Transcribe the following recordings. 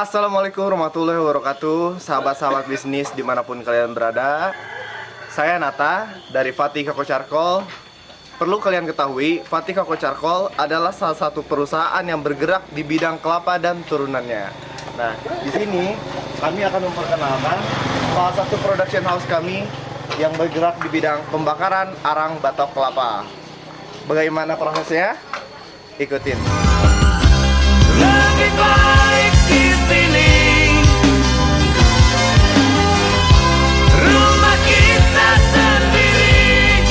Assalamualaikum warahmatullahi wabarakatuh, sahabat-sahabat bisnis dimanapun kalian berada. Saya Nata dari Fatih Coco Charcoal. Perlu kalian ketahui, Fatih Coco Charcoal adalah salah satu perusahaan yang bergerak di bidang kelapa dan turunannya. Nah, di sini kami akan memperkenalkan salah satu production house kami yang bergerak di bidang pembakaran arang batok kelapa. Bagaimana prosesnya? Ikutin. Lebih baik di sini, rumah kita sendiri,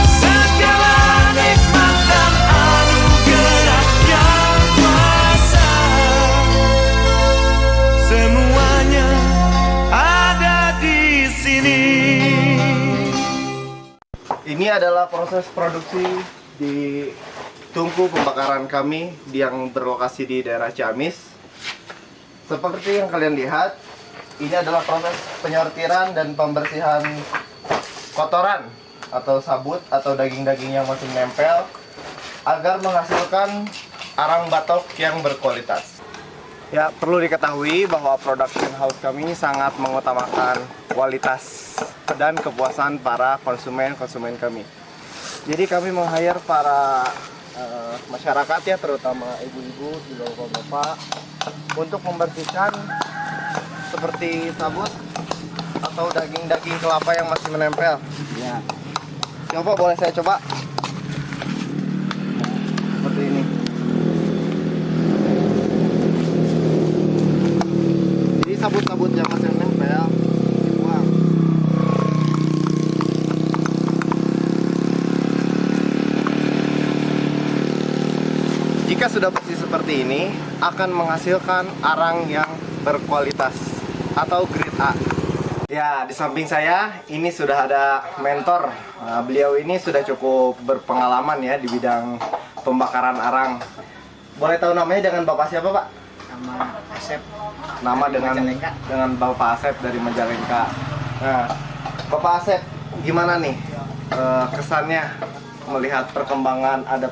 segala nikmat dan anugerah yang kuasa, semuanya ada di sini. Ini adalah proses produksi di tungku pembakaran kami yang berlokasi di daerah Ciamis. Seperti yang kalian lihat, ini adalah proses penyortiran dan pembersihan kotoran atau sabut atau daging-daging yang masih menempel agar menghasilkan arang batok yang berkualitas. Ya, perlu diketahui bahwa production house kami sangat mengutamakan kualitas dan kepuasan para konsumen kami. Jadi kami meng-hire para masyarakat ya, terutama ibu-ibu, juga bapak-bapak, untuk membersihkan seperti sabut atau daging-daging kelapa yang masih menempel. Ya. Coba, boleh saya coba? Seperti ini. Jadi sabut-sabut yang masih menempel dibuang. Jika sudah bersih seperti ini, akan menghasilkan arang yang berkualitas atau grade A. Ya, di samping saya ini sudah ada mentor. Nah, beliau ini sudah cukup berpengalaman ya di bidang pembakaran arang. Boleh tahu namanya dengan Bapak siapa, Pak? Nama Asep. Nama dengan Bapak Asep dari Majalengka. Nah, Bapak Asep, gimana nih kesannya melihat perkembangan ada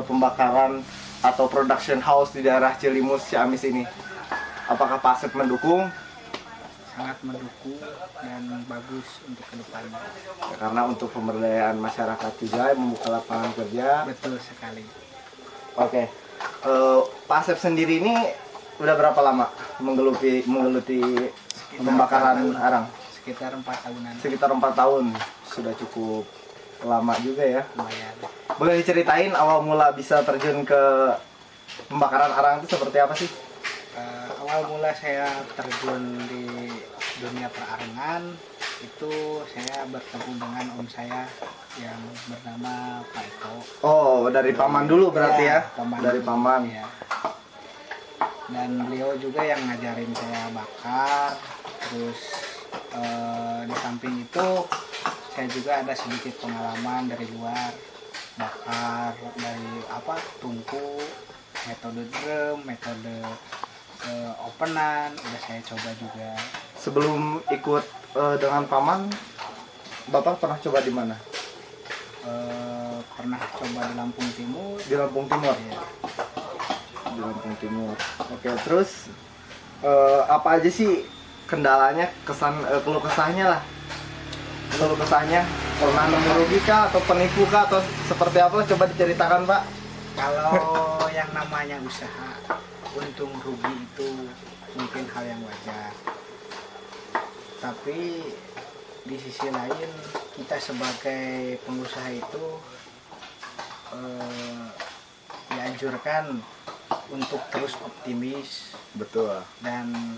pembakaran atau production house di daerah Cilimus, Ciamis ini? Apakah Pak Asep mendukung? Sangat mendukung dan bagus untuk kedepannya. Ya, karena untuk pemberdayaan masyarakat juga, membuka lapangan kerja. Betul sekali. Oke, Pak Asep sendiri ini udah berapa lama menggeluti pembakaran arang? Sekitar 4 tahunan. Sekitar 4 tahun, sudah cukup lama juga ya. Lumayan. Boleh diceritain awal mula bisa terjun ke pembakaran arang itu seperti apa sih? Awal mula saya terjun di dunia perarangan itu saya bertemu dengan om saya yang bernama Pak Eko. Oh, dari paman dulu berarti ya? Paman Dari dulu, paman. ya. Dan beliau juga yang ngajarin saya bakar. Terus di samping itu saya juga ada sedikit pengalaman dari luar, bakar dari tungku, metode drum, metode openan udah saya coba juga. Sebelum ikut dengan paman, Bapak pernah coba di mana? Pernah coba di Lampung Timur. Di Lampung Timur. Ya. Di Lampung Timur. Oke, terus apa aja sih kendalanya, keluh kesahnya lah? Keluh kesahnya pernah merugi kah atau penipu kah atau seperti apa? Coba diceritakan, Pak. Kalau yang namanya usaha, untung rugi itu mungkin hal yang wajar. Tapi di sisi lain kita sebagai pengusaha itu dianjurkan untuk terus optimis. Betul. Dan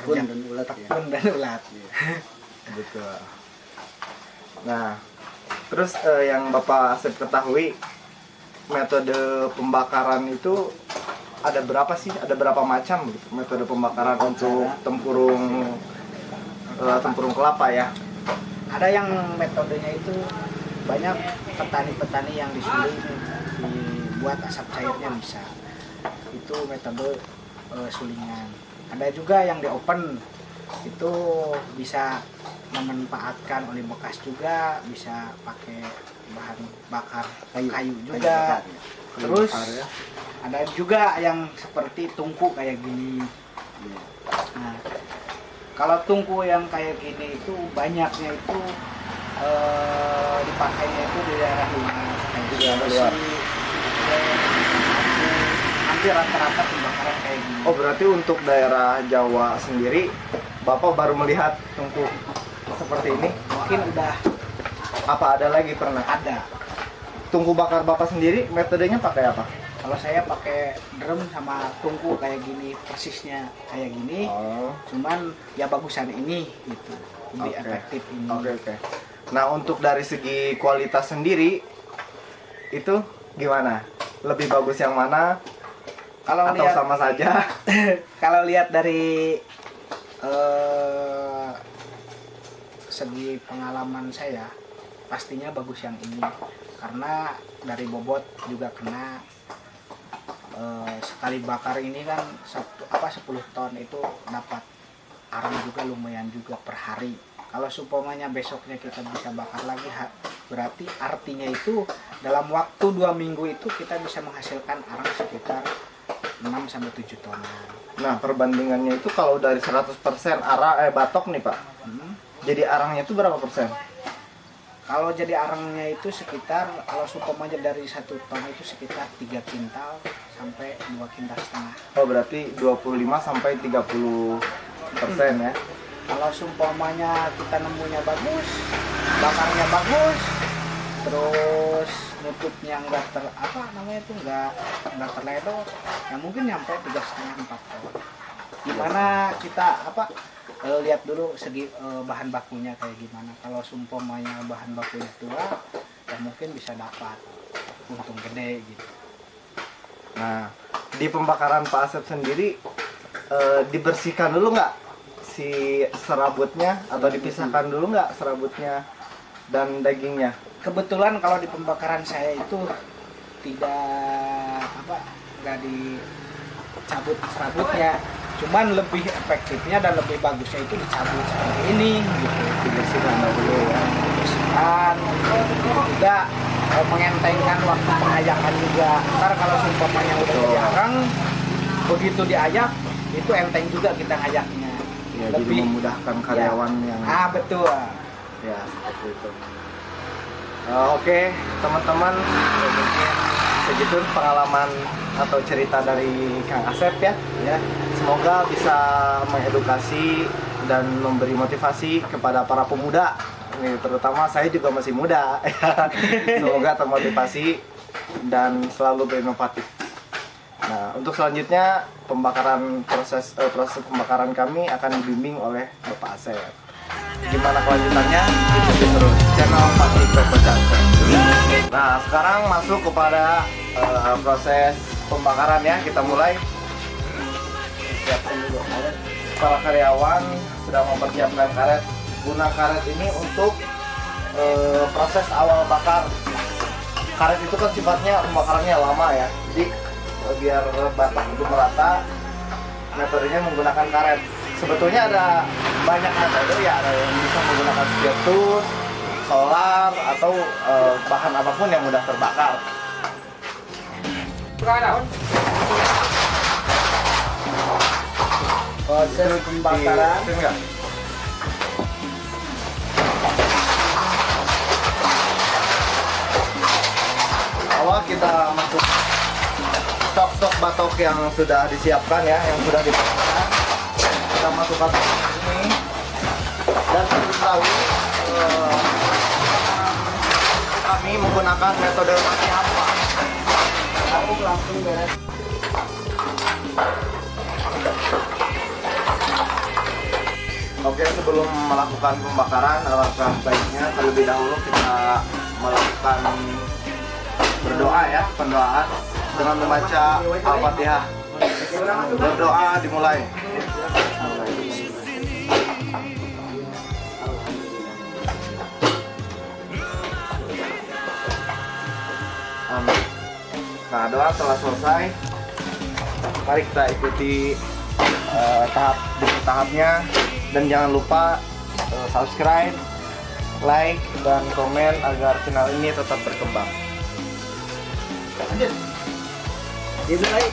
Tekun dan ulet ya. tekun dan ulet. Betul. Nah, terus yang Bapak Asep ketahui, metode pembakaran itu ada berapa sih? Ada berapa macam gitu, metode pembakaran untuk tempurung kelapa ya? Ada yang metodenya itu banyak petani-petani yang disuling dibuat asap cairnya bisa. Itu metode sulingan. Ada juga yang di open, itu bisa memanfaatkan oli bekas juga, bisa pakai bahan bakar kayu juga. Terus bakar ya. ada juga yang seperti tungku kayak gini. Nah, kalau tungku yang kayak gini itu banyaknya itu dipakainya itu di daerah luar. Di daerah luar. Hampir rata-rata pembakaran kayak gini. Oh, berarti untuk daerah Jawa sendiri Bapak baru melihat tungku seperti ini? Mungkin udah Apa ada lagi pernah? ada. Tungku bakar Bapak sendiri metodenya pakai apa? Kalau saya pakai drum sama tungku kayak gini, persisnya kayak gini. Oh, Cuman ya bagusan ini gitu. Lebih Oke. efektif ini. oke. Nah, untuk dari segi kualitas sendiri itu gimana? Lebih bagus yang mana? Kalau Atau lihat sama saja? kalau lihat dari segi pengalaman saya, pastinya bagus yang ini karena dari bobot juga kena. Sekali bakar ini kan 10 ton itu dapat arang juga lumayan juga per hari. Kalau supaya besoknya kita bisa bakar lagi, berarti artinya itu dalam waktu 2 minggu itu kita bisa menghasilkan arang sekitar 6-7 tonan. Nah, perbandingannya itu kalau dari 100% batok nih, Pak. Jadi arangnya itu berapa persen? Kalau jadi arangnya itu sekitar, kalau supaya dari 1 ton itu sekitar 3 kintal sampai 2 kintal setengah. Oh, berarti 25 sampai 30% ya. Kalau sumpamanya kita nemunya bagus, bakarnya bagus, terus nutupnya nggak nggak terledor, ya mungkin nyampe 3,5-4 ton. Gimana kita lihat dulu segi bahan bakunya kayak gimana. Kalau sumpamanya bahan bakunya tua, ya mungkin bisa dapat untung gede gitu. Nah, di pembakaran Pak Asep sendiri dibersihkan dulu nggak si serabutnya atau dipisahkan dulu nggak serabutnya dan dagingnya? Kebetulan kalau di pembakaran saya itu nggak dicabut serabutnya, cuman lebih efektifnya dan lebih bagusnya itu dicabut seperti ini gitu. Dibersihkan dulu ya. Dan juga mengentengkan waktu pengayakan juga. Karena kalau sumpamanya udah Betul. diarang, begitu diayak itu enteng juga kita ngayaknya. Ya, jadi memudahkan karyawan yang betul. ya seperti itu. Oke, teman-teman, mungkin segitu pengalaman atau cerita dari Kang Asep ya. Semoga bisa mengedukasi dan memberi motivasi kepada para pemuda. Nih, terutama saya juga masih muda. Semoga termotivasi dan selalu berinovatif. Nah, untuk selanjutnya proses pembakaran kami akan dibimbing oleh Bapak Asep. Gimana kelanjutannya? Ikuti terus channel Fatih Pepecakan. Nah, sekarang masuk kepada proses pembakaran ya. Kita mulai. Siapkan dulu karet. Para karyawan sedang mempersiapkan karet. Guna karet ini untuk proses awal bakar. Karet itu kan sifatnya pembakarannya lama ya. Jadi biar batang itu merata, metodenya menggunakan karet. Sebetulnya ada banyak metode ya, ada yang bisa menggunakan spiritus, solar, atau bahan apapun yang mudah terbakar. Proses pembakaran. Di- enggak? Awal kita masuk stok-stok batok yang sudah disiapkan ya, yang sudah dipasangkan. Kita masukkan ini dan diketahui kami menggunakan metode mati hampa. Aku langsung beres. Oke, sebelum melakukan pembakaran, alangkah baiknya terlebih dahulu kita melakukan berdoa ya, pendoaan dengan membaca Al-Fatihah. Berdoa dimulai. Amin. Nah, doa telah selesai. Mari kita ikuti tahap demi tahapnya, dan jangan lupa subscribe, like, dan komen agar channel ini tetap berkembang. Lanjut. Dia bilang,